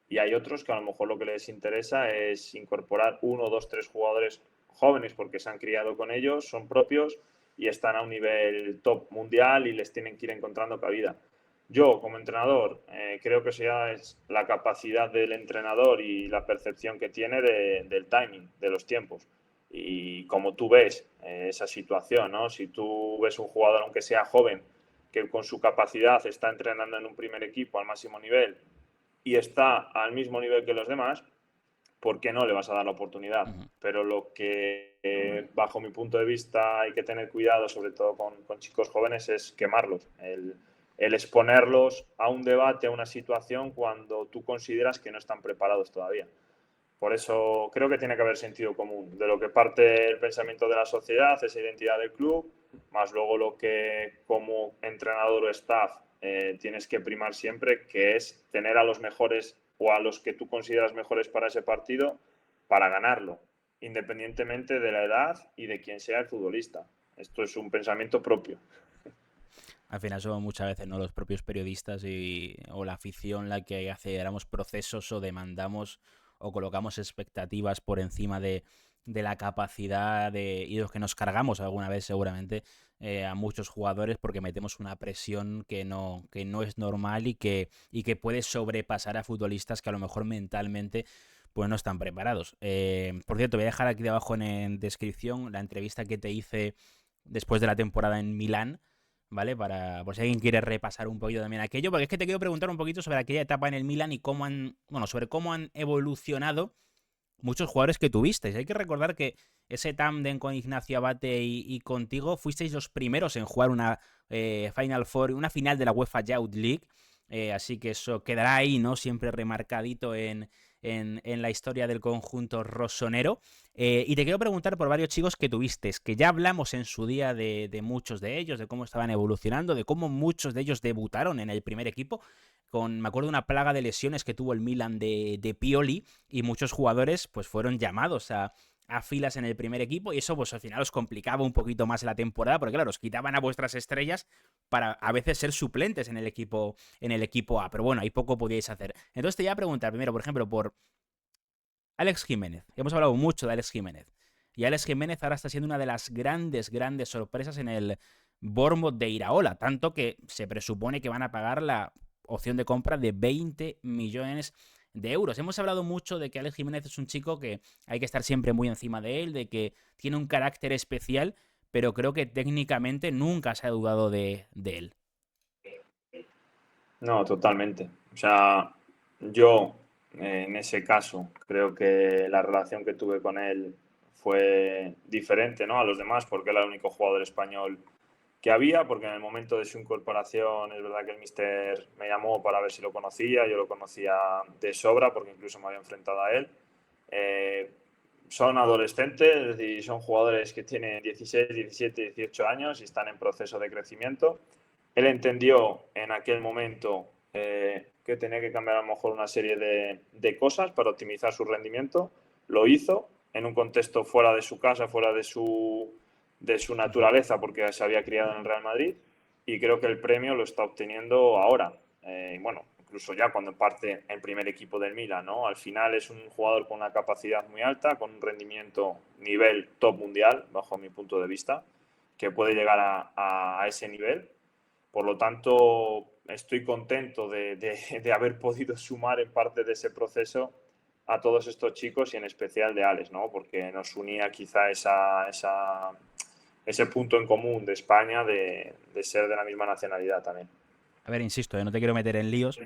[SPEAKER 3] Y hay otros que a lo mejor lo que les interesa es incorporar 1, 2, 3 jugadores jóvenes porque se han criado con ellos, son propios y están a un nivel top mundial y les tienen que ir encontrando cabida. Yo, como entrenador, creo que eso ya es la capacidad del entrenador y la percepción que tiene del timing, de los tiempos. Y como tú ves esa situación, ¿no? Si tú ves un jugador, aunque sea joven, que con su capacidad está entrenando en un primer equipo al máximo nivel y está al mismo nivel que los demás, ¿por qué no le vas a dar la oportunidad?
[SPEAKER 1] Ujú.
[SPEAKER 3] Pero lo que, bajo mi punto de vista, hay que tener cuidado, sobre todo con chicos jóvenes, es quemarlos. El exponerlos a un debate, a una situación, cuando tú consideras que no están preparados todavía. Por eso creo que tiene que haber sentido común. De lo que parte el pensamiento de la sociedad, esa identidad del club, más luego lo que como entrenador o staff tienes que primar siempre, que es tener a los mejores o a los que tú consideras mejores para ese partido para ganarlo, independientemente de la edad y de quién sea el futbolista. Esto es un pensamiento propio.
[SPEAKER 1] Al final somos muchas veces no los propios periodistas o la afición la que aceleramos procesos o demandamos o colocamos expectativas por encima de la capacidad y los que nos cargamos alguna vez seguramente a muchos jugadores porque metemos una presión que no es normal y que puede sobrepasar a futbolistas que a lo mejor mentalmente pues no están preparados. Por cierto, voy a dejar aquí debajo en descripción la entrevista que te hice después de la temporada en Milán, ¿vale? Por si alguien quiere repasar un poquito también aquello, porque es que te quiero preguntar un poquito sobre aquella etapa en el Milán y sobre cómo han evolucionado muchos jugadores que tuvisteis. Hay que recordar que ese tándem con Ignacio Abate y contigo fuisteis los primeros en jugar una Final Four, una final de la UEFA Youth League. Así que eso quedará ahí, ¿no? Siempre remarcadito en la historia del conjunto rosonero. Y te quiero preguntar por varios chicos que tuviste, que ya hablamos en su día de muchos de ellos, de cómo estaban evolucionando, de cómo muchos de ellos debutaron en el primer equipo. Me acuerdo, una plaga de lesiones que tuvo el Milan de Pioli, y muchos jugadores pues fueron llamados a filas en el primer equipo, y eso pues al final os complicaba un poquito más la temporada, porque claro, os quitaban a vuestras estrellas para a veces ser suplentes en el equipo A, pero bueno, ahí poco podíais hacer. Entonces te iba a preguntar primero, por ejemplo, por Alex Jiménez. Hemos hablado mucho de Alex Jiménez, y Alex Jiménez ahora está siendo una de las grandes sorpresas en el Bournemouth de Iraola, tanto que se presupone que van a pagar la opción de compra de 20 millones de euros. Hemos hablado mucho de que Alex Jiménez es un chico que hay que estar siempre muy encima de él, de que tiene un carácter especial, pero creo que técnicamente nunca se ha dudado de él.
[SPEAKER 3] No, totalmente. O sea, yo en ese caso creo que la relación que tuve con él fue diferente, ¿no?, a los demás, porque era el único jugador español que había, porque en el momento de su incorporación es verdad que el míster me llamó para ver si lo conocía, yo lo conocía de sobra porque incluso me había enfrentado a él. Son adolescentes, es decir, son jugadores que tienen 16, 17, 18 años y están en proceso de crecimiento. Él entendió en aquel momento que tenía que cambiar a lo mejor una serie de cosas para optimizar su rendimiento. Lo hizo en un contexto fuera de su casa, fuera de su naturaleza, porque se había criado en el Real Madrid, y creo que el premio lo está obteniendo ahora. Bueno, incluso ya cuando parte en primer equipo del Milan, ¿no? Al final es un jugador con una capacidad muy alta, con un rendimiento nivel top mundial, bajo mi punto de vista, que puede llegar a ese nivel. Por lo tanto, estoy contento de haber podido sumar en parte de ese proceso a todos estos chicos, y en especial de Alex, ¿no? Porque nos unía quizá ese punto en común de España de ser de la misma nacionalidad también.
[SPEAKER 1] A ver, insisto, no te quiero meter en líos.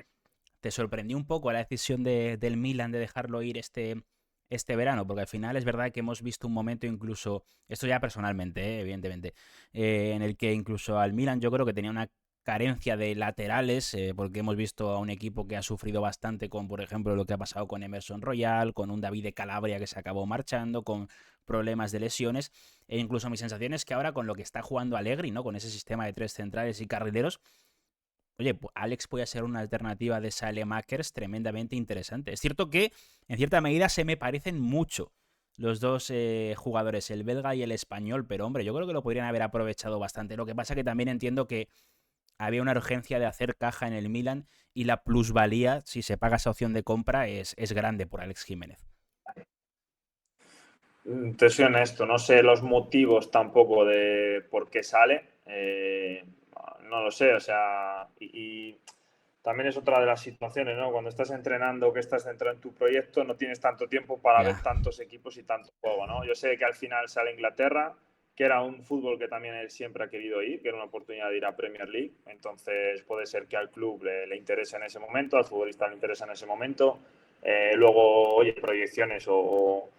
[SPEAKER 1] ¿Te sorprendió un poco la decisión del Milan de dejarlo ir este verano? Porque al final es verdad que hemos visto un momento, incluso, esto ya personalmente, evidentemente, en el que incluso al Milan yo creo que tenía una carencia de laterales, porque hemos visto a un equipo que ha sufrido bastante con, por ejemplo, lo que ha pasado con Emerson Royal, con un David de Calabria que se acabó marchando, con problemas de lesiones, e incluso mi sensación es que ahora con lo que está jugando Allegri, ¿no?, con ese sistema de 3 centrales y carrileros, oye, pues Alex puede ser una alternativa de Saelemaekers tremendamente interesante. Es cierto que en cierta medida se me parecen mucho los dos jugadores, el belga y el español, pero hombre, yo creo que lo podrían haber aprovechado bastante. Lo que pasa que también entiendo que había una urgencia de hacer caja en el Milan, y la plusvalía, si se paga esa opción de compra, es grande por Alex Jiménez.
[SPEAKER 3] Te soy honesto, no sé los motivos tampoco de por qué sale. No lo sé, o sea, y también es otra de las situaciones, ¿no? Cuando estás entrenando, que estás centrado en tu proyecto, no tienes tanto tiempo para ver tantos equipos y tanto juego, ¿no? Yo sé que al final sale Inglaterra, que era un fútbol que también él siempre ha querido ir, que era una oportunidad de ir a Premier League, entonces puede ser que al club le interese en ese momento, al futbolista le interesa en ese momento. Luego, oye, proyecciones o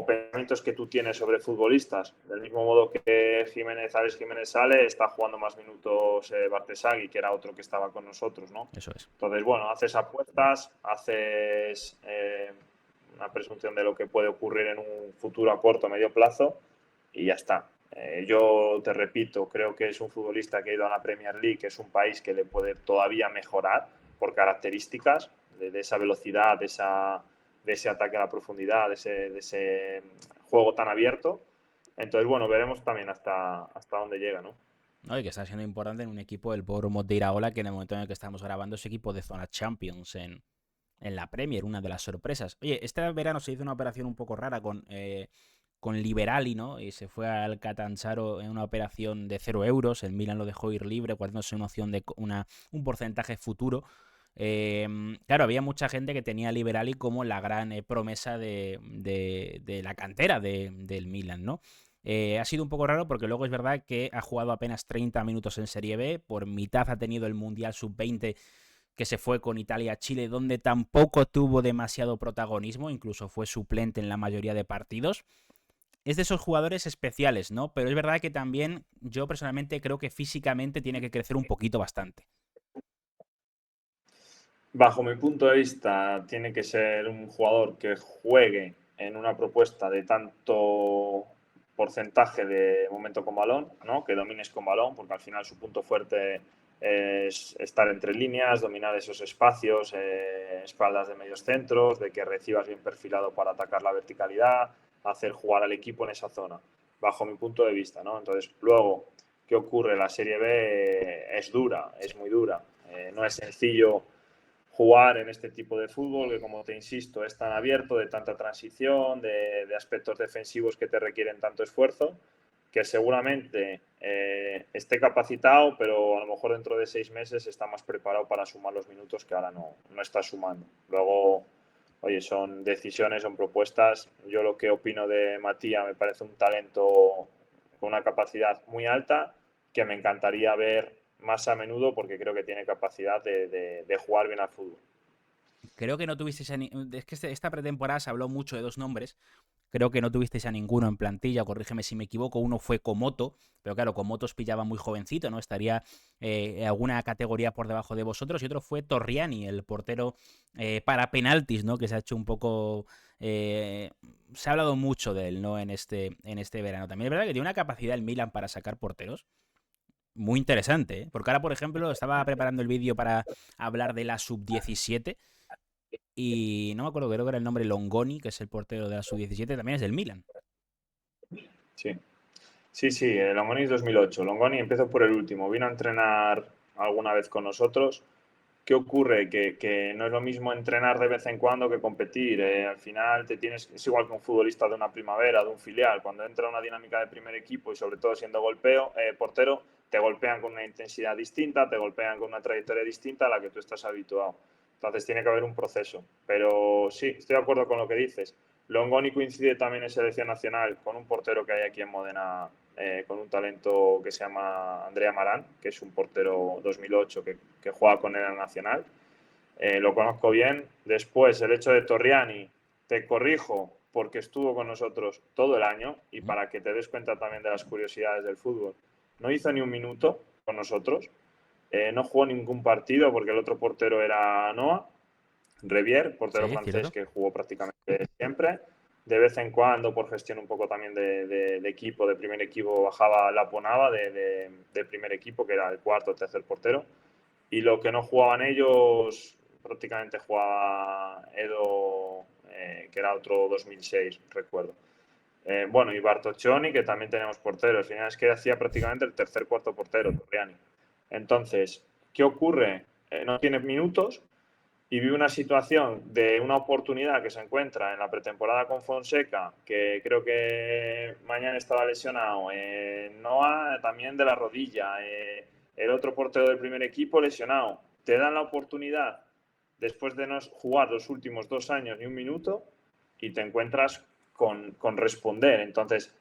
[SPEAKER 3] pensamientos que tú tienes sobre futbolistas. Del mismo modo que Alex Jiménez sale, está jugando más minutos Bartesagui, que era otro que estaba con nosotros, ¿no?
[SPEAKER 1] Eso es.
[SPEAKER 3] Entonces, bueno, haces apuestas, haces una presunción de lo que puede ocurrir en un futuro a corto o medio plazo, y ya está. Yo te repito, creo que es un futbolista que ha ido a la Premier League, que es un país que le puede todavía mejorar por características de esa velocidad, de ese ataque a la profundidad, de ese juego tan abierto. Entonces, bueno, veremos también hasta dónde llega, ¿no?
[SPEAKER 1] No, y que está siendo importante en un equipo del Bournemouth de Iraola, que en el momento en el que estamos grabando es equipo de zona Champions en la Premier, una de las sorpresas. Oye, este verano se hizo una operación un poco rara con Liberali, ¿no? Y se fue al Catanzaro en una operación de 0 euros. El Milan lo dejó ir libre, guardándose una opción de un porcentaje futuro. Claro, había mucha gente que tenía a Liberali como la gran promesa de la cantera del Milan, ¿no? Ha sido un poco raro porque luego es verdad que ha jugado apenas 30 minutos en Serie B, por mitad ha tenido el Mundial Sub-20 que se fue con Italia a Chile, donde tampoco tuvo demasiado protagonismo, incluso fue suplente en la mayoría de partidos. Es de esos jugadores especiales, ¿no? Pero es verdad que también yo personalmente creo que físicamente tiene que crecer un poquito bastante.
[SPEAKER 3] Bajo mi punto de vista, tiene que ser un jugador que juegue en una propuesta de tanto porcentaje de momento con balón, ¿no? Que domines con balón, porque al final su punto fuerte es estar entre líneas, dominar esos espacios, espaldas de medios centros, de que recibas bien perfilado para atacar la verticalidad, hacer jugar al equipo en esa zona, bajo mi punto de vista, ¿no? Entonces, luego, ¿qué ocurre? La Serie B es dura, es muy dura. No es sencillo jugar en este tipo de fútbol que, como te insisto, es tan abierto, de tanta transición, de aspectos defensivos que te requieren tanto esfuerzo, que seguramente esté capacitado, pero a lo mejor dentro de 6 meses está más preparado para sumar los minutos que ahora no está sumando. Luego, oye, son decisiones, son propuestas. Yo lo que opino de Matías me parece un talento con una capacidad muy alta que me encantaría ver más a menudo porque creo que tiene capacidad de jugar bien al fútbol.
[SPEAKER 1] Creo que no tuvisteis es que esta pretemporada se habló mucho de dos nombres. Creo que no tuvisteis a ninguno en plantilla, corrígeme si me equivoco. Uno fue Komoto, pero claro, Komoto os pillaba muy jovencito, ¿no? Estaría alguna categoría por debajo de vosotros. Y otro fue Torriani, el portero para penaltis, ¿no? Que se ha hecho un poco. eh, Se ha hablado mucho de él, ¿no? En este verano. También es verdad que tiene una capacidad el Milan para sacar porteros muy interesante, ¿eh? Porque ahora, por ejemplo, estaba preparando el vídeo para hablar de la sub-17 y no me acuerdo, creo que era el nombre Longoni, que es el portero de la sub-17, también es del Milan.
[SPEAKER 3] Sí, sí, sí, Longoni es 2008. Longoni empezó por el último, vino a entrenar alguna vez con nosotros. ¿Qué ocurre? Que no es lo mismo entrenar de vez en cuando que competir. Al final es igual que un futbolista de una primavera, de un filial. Cuando entra una dinámica de primer equipo y sobre todo siendo portero, te golpean con una intensidad distinta, te golpean con una trayectoria distinta a la que tú estás habituado. Entonces tiene que haber un proceso. Pero sí, estoy de acuerdo con lo que dices. Longoni coincide también en selección nacional con un portero que hay aquí en Modena, con un talento que se llama Andrea Marán, que es un portero 2008 que juega con él en el Nacional. Lo conozco bien. Después, el hecho de Torriani, te corrijo porque estuvo con nosotros todo el año y para que te des cuenta también de las curiosidades del fútbol. No hizo ni un minuto con nosotros, no jugó ningún partido porque el otro portero era Noah Revier, portero
[SPEAKER 1] Sí,
[SPEAKER 3] francés
[SPEAKER 1] cierto.
[SPEAKER 3] que jugó prácticamente siempre. De vez en cuando, por gestión un poco también de equipo, de primer equipo, bajaba la Ponava de primer equipo, que era el cuarto o tercer portero. Y lo que no jugaban ellos, prácticamente jugaba Edo, que era otro 2006, recuerdo. Bueno, y Bartoccioni, que también teníamos porteros. Al final es que hacía prácticamente el tercer, cuarto portero, Torriani. Entonces, ¿qué ocurre? No tiene minutos, y vive una situación de una oportunidad que se encuentra en la pretemporada con Fonseca, que creo que mañana estaba lesionado, Noah también de la rodilla, el otro portero del primer equipo lesionado. Te dan la oportunidad después de no jugar los últimos 2 años ni un minuto y te encuentras con responder. Entonces,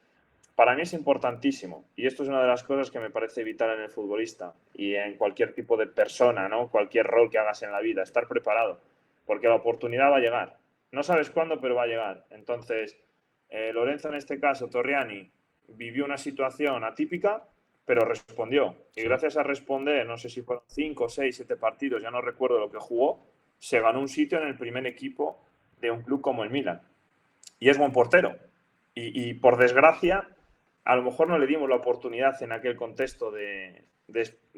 [SPEAKER 3] para mí es importantísimo y esto es una de las cosas que me parece vital en el futbolista y en cualquier tipo de persona, ¿no? Cualquier rol que hagas en la vida, estar preparado, porque la oportunidad va a llegar. No sabes cuándo, pero va a llegar. Entonces, Lorenzo en este caso, Torriani, vivió una situación atípica, pero respondió. Y
[SPEAKER 1] Sí.
[SPEAKER 3] gracias a responder, no sé si fueron 5, 6, 7 partidos, ya no recuerdo lo que jugó, se ganó un sitio en el primer equipo de un club como el Milan. Y es buen portero. Y por desgracia, a lo mejor no le dimos la oportunidad en aquel contexto de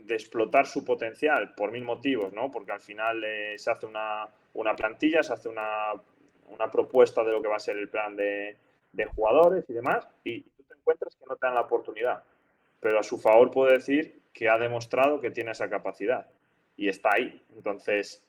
[SPEAKER 3] explotar su potencial por mil motivos, ¿no? Porque al final se hace una plantilla, se hace una propuesta de lo que va a ser el plan de jugadores y demás, y tú te encuentras que no te dan la oportunidad. Pero a su favor puedo decir que ha demostrado que tiene esa capacidad y está ahí. Entonces,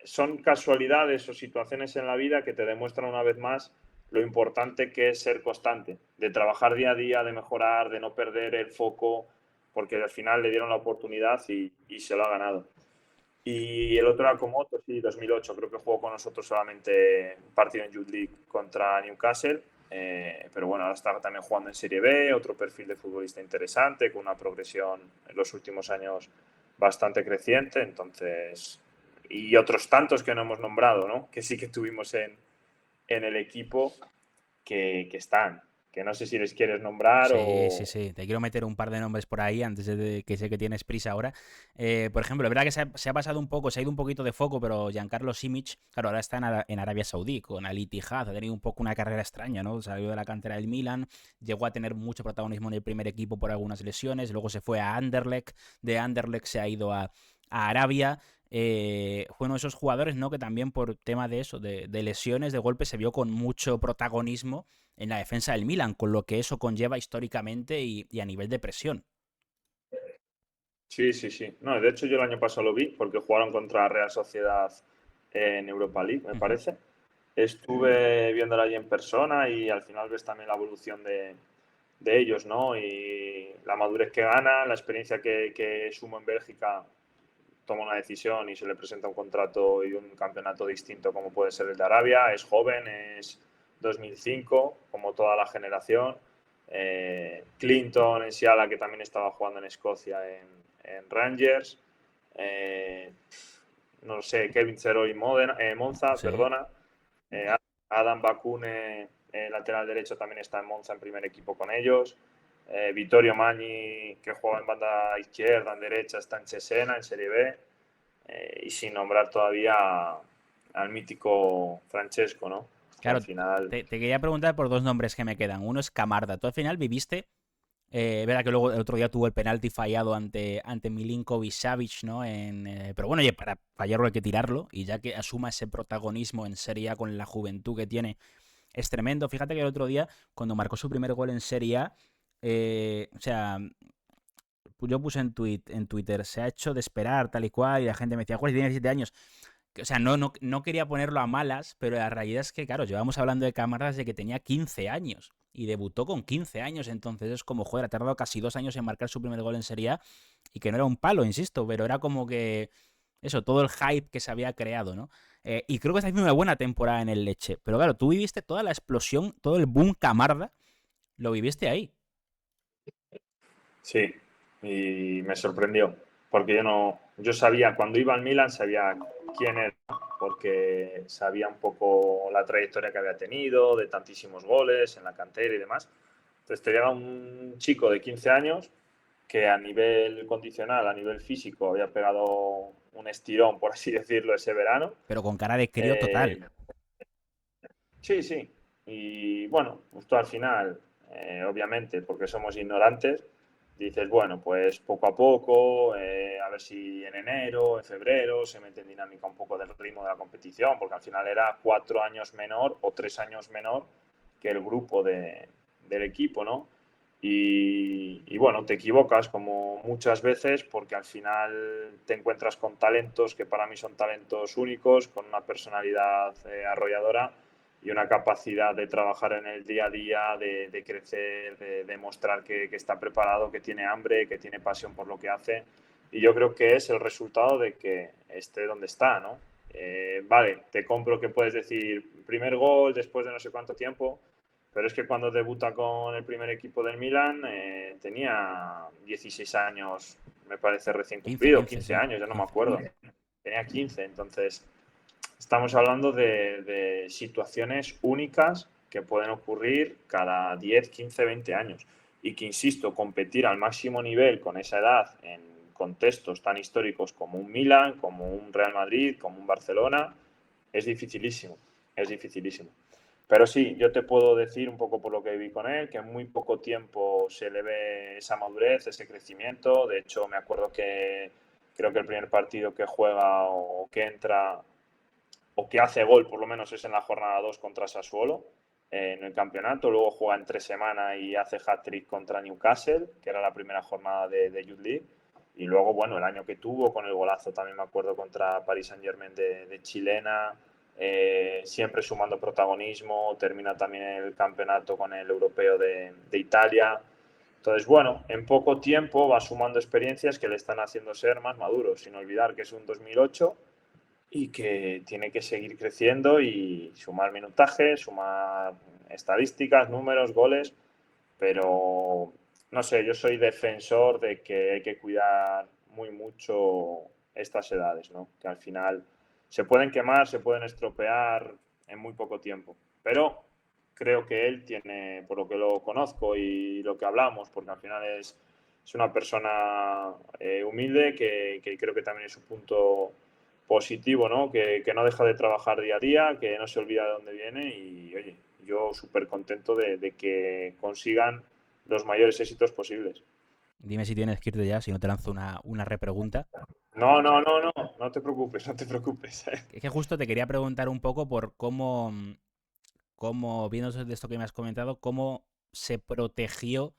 [SPEAKER 3] son casualidades o situaciones en la vida que te demuestran una vez más lo importante que es ser constante, de trabajar día a día, de mejorar, de no perder el foco, porque al final le dieron la oportunidad y se lo ha ganado. Y el otro era Komoto, sí, 2008. Creo que jugó con nosotros solamente un partido en Youth League contra Newcastle. Pero bueno, ahora está también jugando en Serie B, otro perfil de futbolista interesante, con una progresión en los últimos años bastante creciente. Entonces, y otros tantos que no hemos nombrado, ¿no? Que sí que tuvimos en el equipo que están. Que no sé si les quieres nombrar
[SPEAKER 1] Sí, sí,
[SPEAKER 3] o...
[SPEAKER 1] sí. Te quiero meter un par de nombres por ahí antes de que sé que tienes prisa ahora. Por ejemplo, es verdad que se ha pasado un poco, se ha ido un poquito de foco, pero Giancarlo Simic, claro, ahora está en Arabia Saudí con Al Ittihad. Ha tenido un poco una carrera extraña, ¿no? Salió de la cantera del Milan, llegó a tener mucho protagonismo en el primer equipo por algunas lesiones, luego se fue a Anderlecht, de Anderlecht se ha ido a Arabia. Fue uno de esos jugadores, ¿no? Que también por tema de eso, de lesiones, de golpe, se vio con mucho protagonismo en la defensa del Milan, con lo que eso conlleva históricamente y a nivel de presión.
[SPEAKER 3] Sí, sí, sí. No, de hecho yo el año pasado lo vi porque jugaron contra Real Sociedad en Europa League, me
[SPEAKER 1] Uh -huh.
[SPEAKER 3] parece. Estuve viéndola allí en persona y al final ves también la evolución de ellos, ¿no? Y la madurez que gana, la experiencia que sumo en Bélgica, toma una decisión y se le presenta un contrato y un campeonato distinto como puede ser el de Arabia. Es joven, es 2005, como toda la generación. Clinton en Seattle, que también estaba jugando en Escocia en Rangers. Eh, no sé, Kevin Ceroi Monza,
[SPEAKER 1] Sí.
[SPEAKER 3] perdona. Eh, Adam Bakune, lateral derecho, también está en Monza en primer equipo con ellos. Vittorio Magni, que juega en banda izquierda, en derecha, está en Cesena, en Serie B. Y sin nombrar todavía al mítico Francesco, ¿no? Que al
[SPEAKER 1] Claro,
[SPEAKER 3] final...
[SPEAKER 1] te quería preguntar por dos nombres que me quedan. Uno es Camarda. Tú al final viviste, verdad que luego el otro día tuvo el penalti fallado ante Milinkovic Savic, ¿no? Pero bueno, oye, para fallarlo hay que tirarlo. Y ya que asuma ese protagonismo en Serie A con la juventud que tiene, es tremendo. Fíjate que el otro día, cuando marcó su primer gol en Serie A, o sea, yo puse en Twitter, se ha hecho de esperar, tal y cual, y la gente me decía, Juan, tiene 17 años. O sea, no quería ponerlo a malas, pero la realidad es que, claro, llevamos hablando de Cámaras desde que tenía 15 años. Y debutó con 15 años, entonces es como, joder, ha tardado casi 2 años en marcar su primer gol en Serie A. Y que no era un palo, insisto, pero era como que, eso, todo el hype que se había creado, ¿no? Y creo que está haciendo una buena temporada en el Leche. Pero claro, tú viviste toda la explosión, todo el boom Camarda, lo viviste ahí.
[SPEAKER 3] Sí, y me sorprendió, porque yo sabía, cuando iba al Milan sabía quién era, porque sabía un poco la trayectoria que había tenido, de tantísimos goles en la cantera y demás. Entonces te llega un chico de 15 años que a nivel condicional, a nivel físico, había pegado un estirón, por así decirlo, ese verano.
[SPEAKER 1] Pero con cara de crío total.
[SPEAKER 3] Eh, sí, sí. Y bueno, justo al final, obviamente, porque somos ignorantes, dices, bueno, pues poco a poco, a ver si en enero, en febrero, se mete en dinámica un poco del ritmo de la competición, porque al final era 4 años menor o 3 años menor que el grupo del equipo, ¿no? Y bueno, te equivocas como muchas veces porque al final te encuentras con talentos que para mí son talentos únicos, con una personalidad arrolladora y una capacidad de trabajar en el día a día, de crecer, de demostrar que está preparado, que tiene hambre, que tiene pasión por lo que hace. Y yo creo que es el resultado de que esté donde está, ¿no? Vale, te compro que puedes decir primer gol después de no sé cuánto tiempo, pero es que cuando debuta con el primer equipo del Milan tenía 16 años, me parece recién
[SPEAKER 1] 15,
[SPEAKER 3] cumplido,
[SPEAKER 1] 15,
[SPEAKER 3] 15
[SPEAKER 1] sí.
[SPEAKER 3] años, ya no me
[SPEAKER 1] 15.
[SPEAKER 3] acuerdo. Tenía 15, entonces estamos hablando de situaciones únicas que pueden ocurrir cada 10, 15, 20 años. Y que, insisto, competir al máximo nivel con esa edad en contextos tan históricos como un Milan, como un Real Madrid, como un Barcelona, es dificilísimo, es dificilísimo. Pero sí, yo te puedo decir un poco por lo que viví con él, que en muy poco tiempo se le ve esa madurez, ese crecimiento. De hecho, me acuerdo que creo que el primer partido que juega o que entra o que hace gol, por lo menos es en la jornada 2 contra Sassuolo en el campeonato. Luego juega en 3 semanas y hace hat-trick contra Newcastle, que era la primera jornada de Youth League. Y luego, bueno, el año que tuvo con el golazo también me acuerdo contra Paris Saint-Germain de chilena, siempre sumando protagonismo, termina también el campeonato con el europeo de Italia. Entonces, bueno, en poco tiempo va sumando experiencias que le están haciendo ser más maduro, sin olvidar que es un 2008 y que tiene que seguir creciendo y sumar minutaje, sumar estadísticas, números, goles, pero no sé, yo soy defensor de que hay que cuidar muy mucho estas edades, ¿no? Que al final se pueden quemar, se pueden estropear en muy poco tiempo, pero creo que él tiene, por lo que lo conozco y lo que hablamos, porque al final es una persona humilde que creo que también es un punto positivo, ¿no? Que no deja de trabajar día a día, que no se olvida de dónde viene y, oye, yo súper contento de que consigan los mayores éxitos posibles.
[SPEAKER 1] Dime si tienes que irte ya, si no te lanzo una repregunta.
[SPEAKER 3] No, no, no, no, no te preocupes, no te preocupes.
[SPEAKER 1] Es que justo te quería preguntar un poco por cómo viendo de esto que me has comentado, cómo se protegió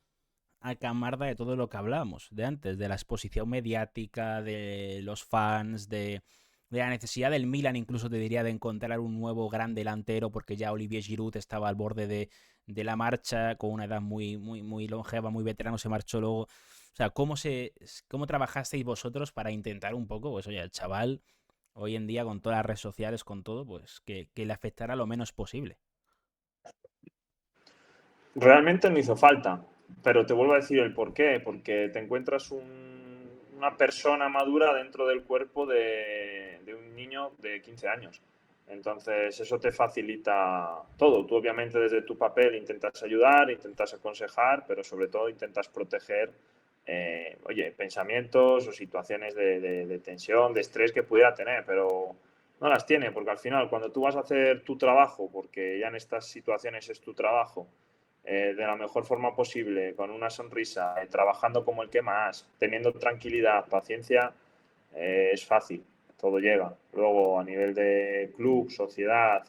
[SPEAKER 1] a Camarda de todo lo que hablábamos de antes, de la exposición mediática, de los fans, de la necesidad del Milan, incluso te diría, de encontrar un nuevo gran delantero, porque ya Olivier Giroud estaba al borde de la marcha, con una edad muy longeva, muy veterano, se marchó luego. O sea, ¿cómo trabajasteis vosotros para intentar un poco, pues oye, el chaval, hoy en día con todas las redes sociales, con todo, pues que le afectara lo menos posible?
[SPEAKER 3] Realmente no hizo falta, pero te vuelvo a decir el por qué, porque te encuentras una persona madura dentro del cuerpo de un niño de 15 años. Entonces, eso te facilita todo. Tú, obviamente, desde tu papel intentas ayudar, intentas aconsejar, pero sobre todo intentas proteger, oye, pensamientos o situaciones de tensión, de estrés que pudiera tener, pero no las tiene, porque al final, cuando tú vas a hacer tu trabajo, porque ya en estas situaciones es tu trabajo, de la mejor forma posible, con una sonrisa, trabajando como el que más, teniendo tranquilidad, paciencia, es fácil, todo llega. Luego, a nivel de club, sociedad,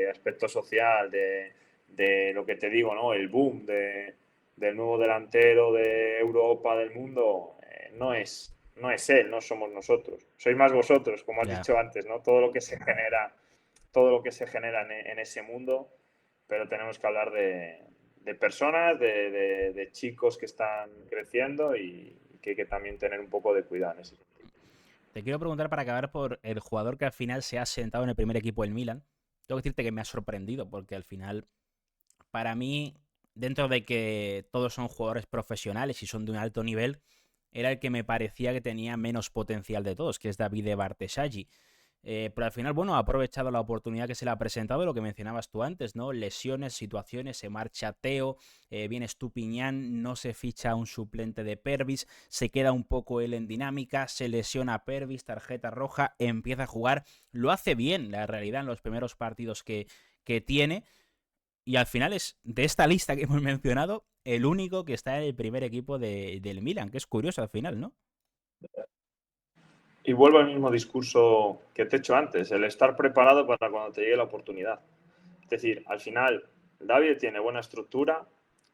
[SPEAKER 3] aspecto social, de lo que te digo, ¿no? El boom del nuevo delantero de Europa, del mundo, no es él, no somos nosotros. Sois más vosotros, como has
[SPEAKER 1] Ya.
[SPEAKER 3] dicho antes, ¿no? Todo lo que se genera, todo lo que se genera en ese mundo, pero tenemos que hablar de personas, de chicos que están creciendo y que hay que también tener un poco de cuidado en ese sentido.
[SPEAKER 1] Te quiero preguntar para acabar por el jugador que al final se ha sentado en el primer equipo del Milan. Tengo que decirte que me ha sorprendido porque al final, para mí, dentro de que todos son jugadores profesionales y son de un alto nivel, era el que me parecía que tenía menos potencial de todos, que es Davide Bartesaggi. Pero al final, bueno, ha aprovechado la oportunidad que se le ha presentado, lo que mencionabas tú antes, ¿no? Lesiones, situaciones, se marcha Teo, viene Estupiñán, no se ficha un suplente de Pervis, se queda un poco él en dinámica, se lesiona Pervis, tarjeta roja, empieza a jugar, lo hace bien, la realidad, en los primeros partidos que tiene, y al final es, de esta lista que hemos mencionado, el único que está en el primer equipo del Milan, que es curioso al final, ¿no?
[SPEAKER 3] Y vuelvo al mismo discurso que te he hecho antes, el estar preparado para cuando te llegue la oportunidad. Es decir, al final, David tiene buena estructura,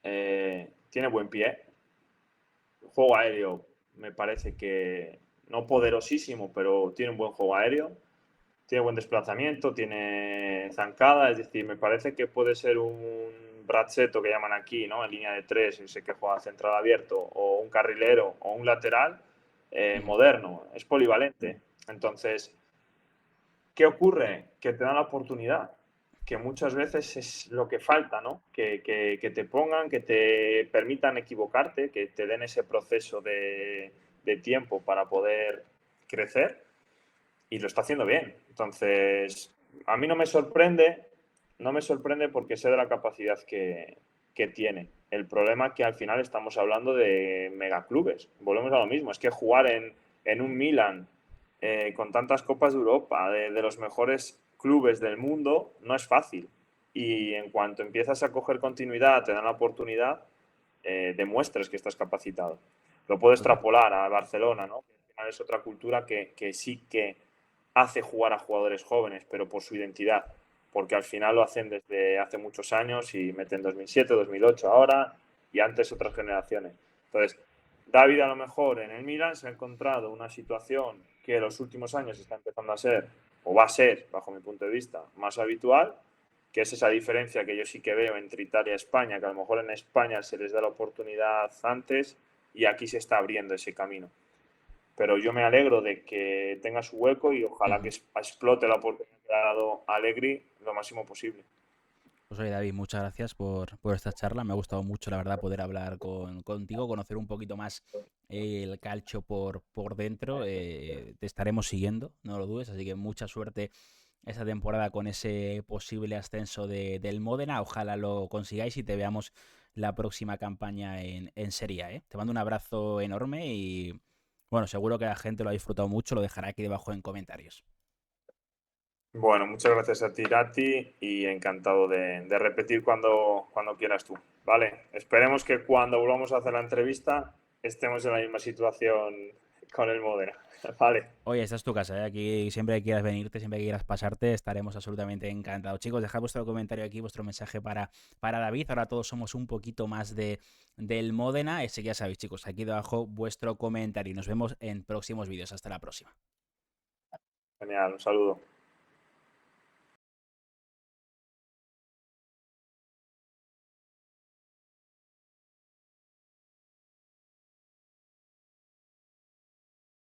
[SPEAKER 3] tiene buen pie, juego aéreo me parece que no poderosísimo, pero tiene un buen juego aéreo, tiene buen desplazamiento, tiene zancada, es decir, me parece que puede ser un braceto que llaman aquí, ¿no? En línea de tres, sé que juega central abierto, o un carrilero, o un lateral moderno, es polivalente. Entonces, ¿qué ocurre? Que te dan la oportunidad, que muchas veces es lo que falta, ¿no? Que te pongan, que te permitan equivocarte, que te den ese proceso de tiempo para poder crecer y lo está haciendo bien. Entonces, a mí no me sorprende porque sé de la capacidad que tiene. El problema es que al final estamos hablando de megaclubes. Volvemos a lo mismo, es que jugar en un Milan con tantas copas de Europa, de los mejores clubes del mundo, no es fácil. Y en cuanto empiezas a coger continuidad, te dan la oportunidad, demuestras que estás capacitado. Lo puedo
[SPEAKER 1] Total.
[SPEAKER 3] extrapolar a Barcelona, ¿no? Al final es otra cultura que sí que hace jugar a jugadores jóvenes, pero por su identidad, porque al final lo hacen desde hace muchos años y meten 2007, 2008 ahora y antes otras generaciones. Entonces, David a lo mejor en el Milan se ha encontrado una situación que en los últimos años está empezando a ser, o va a ser, bajo mi punto de vista, más habitual, que es esa diferencia que yo sí que veo entre Italia y España, que a lo mejor en España se les da la oportunidad antes y aquí se está abriendo ese camino. Pero yo me alegro de que tenga su hueco y ojalá que explote la oportunidad que ha dado Allegri lo máximo posible.
[SPEAKER 1] Pues oye, David, muchas gracias por esta charla. Me ha gustado mucho, la verdad, poder hablar contigo, conocer un poquito más el calcio por dentro. Te estaremos siguiendo, no lo dudes, así que mucha suerte esta temporada con ese posible ascenso del Módena. Ojalá lo consigáis y te veamos la próxima campaña en Serie A, ¿eh? Te mando un abrazo enorme y bueno, seguro que la gente lo ha disfrutado mucho, lo dejará aquí debajo en comentarios.
[SPEAKER 3] Bueno, muchas gracias a ti, Irati, y encantado de repetir cuando quieras tú. Vale, esperemos que cuando volvamos a hacer la entrevista estemos en la misma situación con el Modena. Vale,
[SPEAKER 1] Oye, esta es tu casa, ¿eh? Aquí siempre que quieras venirte, siempre que quieras pasarte, estaremos absolutamente encantados. Chicos, dejad vuestro comentario aquí, vuestro mensaje para David. Ahora todos somos un poquito más del Módena. Así que ya sabéis, chicos, aquí debajo vuestro comentario. Nos vemos en próximos vídeos. Hasta la próxima.
[SPEAKER 3] genial, un saludo.